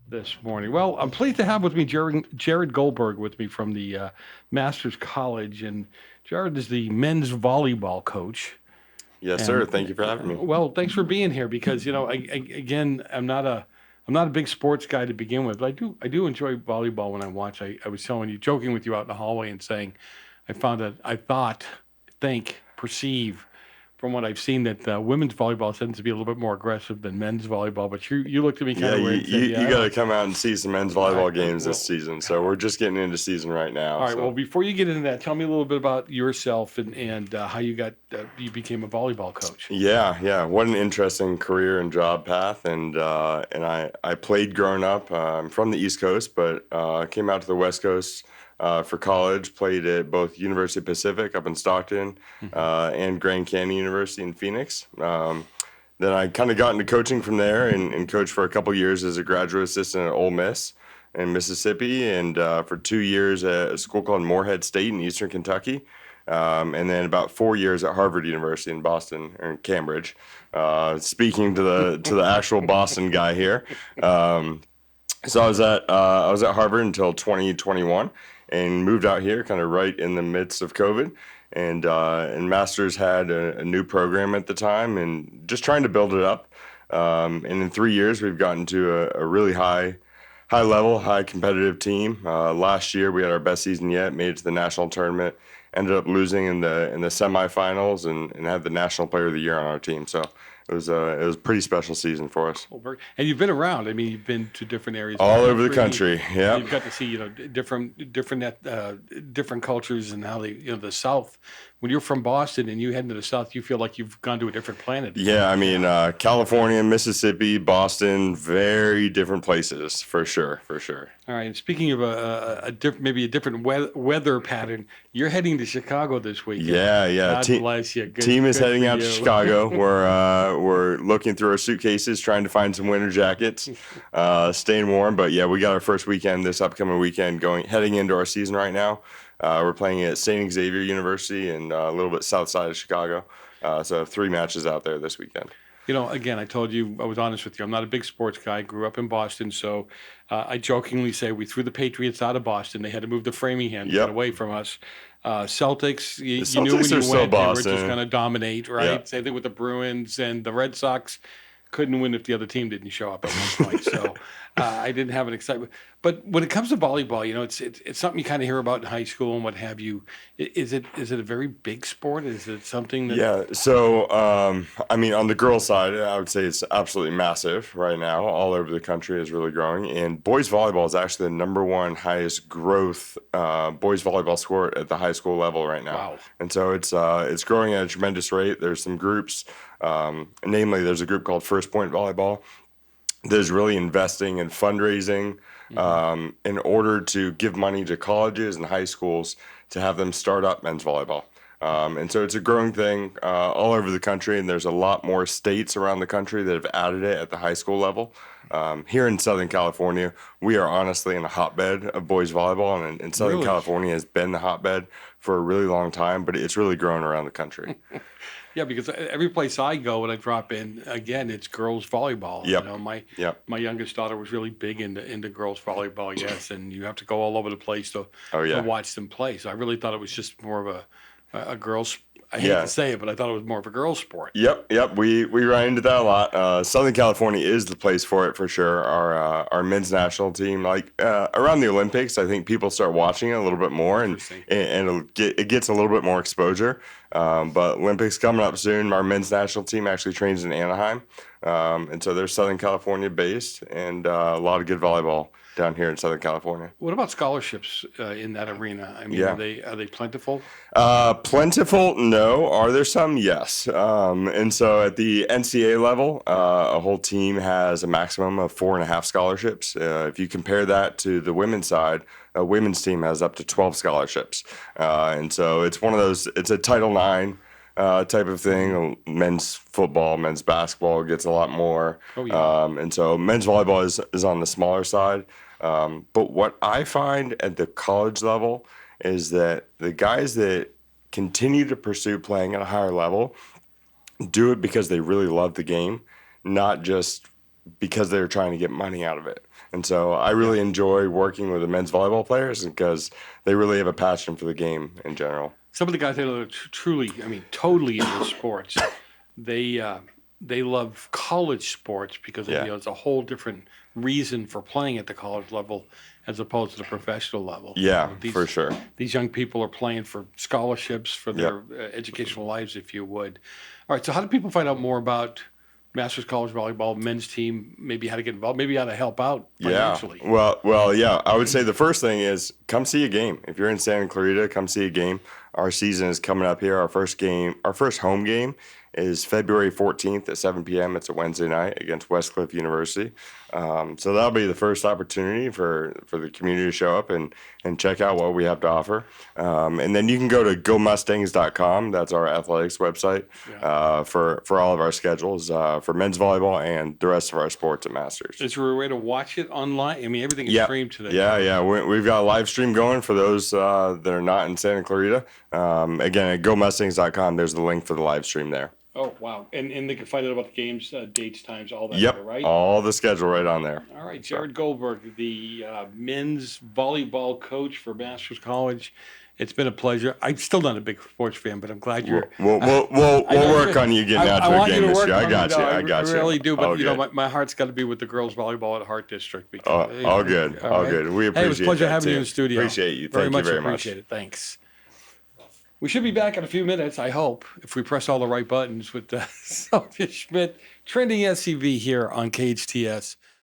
this morning. Well, I'm pleased to have with me Jared Goldberg with me from the Masters College, and Jared is the men's volleyball coach. Yes, sir. And Thank you for having me. well, thanks for being here because again, I'm not a big sports guy to begin with, but I do enjoy volleyball when I watch. I was telling you, joking with you out in the hallway and saying, I found that I thought, think, perceive from what I've seen that women's volleyball tends to be a little bit more aggressive than men's volleyball. But you looked at me kind Yeah, of you, weird and you, said, you yeah. got to come out and see some men's All volleyball right, games well, this season. So we're just getting into season right now. all right. Well, So before you get into that, tell me a little bit about yourself and how you became a volleyball coach. yeah. What an interesting career and job path. And I played growing up. I'm from the East Coast, but came out to the West Coast for college. Played at both University of Pacific up in Stockton and Grand Canyon University in Phoenix. Then I kind of got into coaching from there and coached for a couple years as a graduate assistant at Ole Miss in Mississippi, and for 2 years at a school called Morehead State in Eastern Kentucky, and then about 4 years at Harvard University in Boston or in Cambridge. Speaking to the actual Boston guy here, so I was at Harvard until 2021, and moved out here kind of right in the midst of COVID. And Masters had a new program at the time, and just trying to build it up. And in 3 years, we've gotten to a really high level, high competitive team. Last year, we had our best season yet. Made it to the national tournament. Ended up losing in the semifinals, and had the national player of the year on our team. So it was a pretty special season for us. And you've been around. I mean, you've been to different areas of All over the country. Yeah. You've got to see, different cultures and how the South. When you're from Boston and you head into the South, you feel like you've gone to a different planet. Yeah, I mean, California, Mississippi, Boston, very different places for sure. All right. And speaking of maybe a different weather pattern, you're heading to Chicago this weekend. Yeah. God bless you. Team is good heading for out to you. Chicago. We're looking through our suitcases, trying to find some winter jackets, staying warm. But yeah, we got our first weekend this upcoming weekend heading into our season right now. We're playing at St. Xavier University and a little bit south side of Chicago. So 3 matches out there this weekend. Again, I told you, I was honest with you. I'm not a big sports guy. Grew up in Boston, so I jokingly say we threw the Patriots out of Boston. They had to move to Framingham to get away from us. Celtics, you knew when Celtics you are still went, they were Boston. just going to dominate, right? Yeah. Same thing with the Bruins and the Red Sox. Couldn't win if the other team didn't show up at one point. So I didn't have an excitement. But when it comes to volleyball, it's something you kind of hear about in high school and what have you. Is it a very big sport? Is it something that? Yeah, so I mean, on the girls' side, I would say it's absolutely massive right now. All over the country is really growing, and boys volleyball is actually the number one highest growth boys volleyball sport at the high school level right now. Wow. And so it's growing at a tremendous rate. There's some groups, namely, there's a group called First Point Volleyball that's really investing in fundraising in order to give money to colleges and high schools to have them start up men's volleyball. And so it's a growing thing all over the country, and there's a lot more states around the country that have added it at the high school level. Here in Southern California, we are honestly in a hotbed of boys volleyball, and Southern Really? California has been the hotbed for a really long time, but it's really grown around the country. Yeah, because every place I go when I drop in, again, it's girls volleyball. Yep. My youngest daughter was really big into girls volleyball, yes, and you have to go all over the place to watch them play. So I really thought it was just more of a girls. I hate to say it, but I thought it was more of a girls' sport. Yep. We run into that a lot. Southern California is the place for it for sure. Our men's national team, around the Olympics, I think people start watching it a little bit more, and it gets a little bit more exposure. But Olympics coming up soon. Our men's national team actually trains in Anaheim, and so they're Southern California based, and a lot of good volleyball down here in Southern California. What about scholarships in that arena? I mean, are they plentiful? Plentiful, no. Are there some? Yes. And so at the NCAA level, a whole team has a maximum of 4.5 scholarships. If you compare that to the women's side, a women's team has up to 12 scholarships. And so it's one of those, it's a Title IX type of thing. Men's football, men's basketball gets a lot more. Oh, yeah. And so men's volleyball is on the smaller side. But what I find at the college level is that the guys that continue to pursue playing at a higher level do it because they really love the game, not just because they're trying to get money out of it. And so I really enjoy working with the men's volleyball players because they really have a passion for the game in general. Some of the guys that are truly, I mean, totally into sports, they love college sports because Yeah. it's a whole different reason for playing at the college level as opposed to the professional level. Yeah, These, for sure. These young people are playing for scholarships for their educational lives, if you would. All right, so how do people find out more about Masters College Volleyball men's team, maybe how to get involved, maybe how to help out financially? Yeah. Well, yeah. I would say the first thing is come see a game. If you're in Santa Clarita, come see a game. Our season is coming up here. Our first home game is February 14th at 7 p.m. It's a Wednesday night against Westcliff University. So that'll be the first opportunity for the community to show up and check out what we have to offer. And then you can go to gomustangs.com. That's our athletics website for all of our schedules for men's volleyball and the rest of our sports at Masters. Is there a way to watch it online? I mean, everything is streamed today. Yeah. We've got a live stream going for those that are not in Santa Clarita. Again, at gomustangs.com, there's the link for the live stream there. Oh, wow. And they can find out about the games, dates, times, all that, Yep, right? all the schedule right on there. All right, Jared Goldberg, the men's volleyball coach for Masters College. It's been a pleasure. I'm still not a big sports fan, but I'm glad you're. We'll work on you getting out to a game this year. I got you. I really do, but all good. my heart's got to be with the girls volleyball at Hart District. Because, all good. All good. We appreciate it. Hey, it was a pleasure having you in the studio. Appreciate you. Thank you very much. Appreciate it. Thanks. We should be back in a few minutes, I hope, if we press all the right buttons with Sophia Schmidt, trending SCV here on KHTS.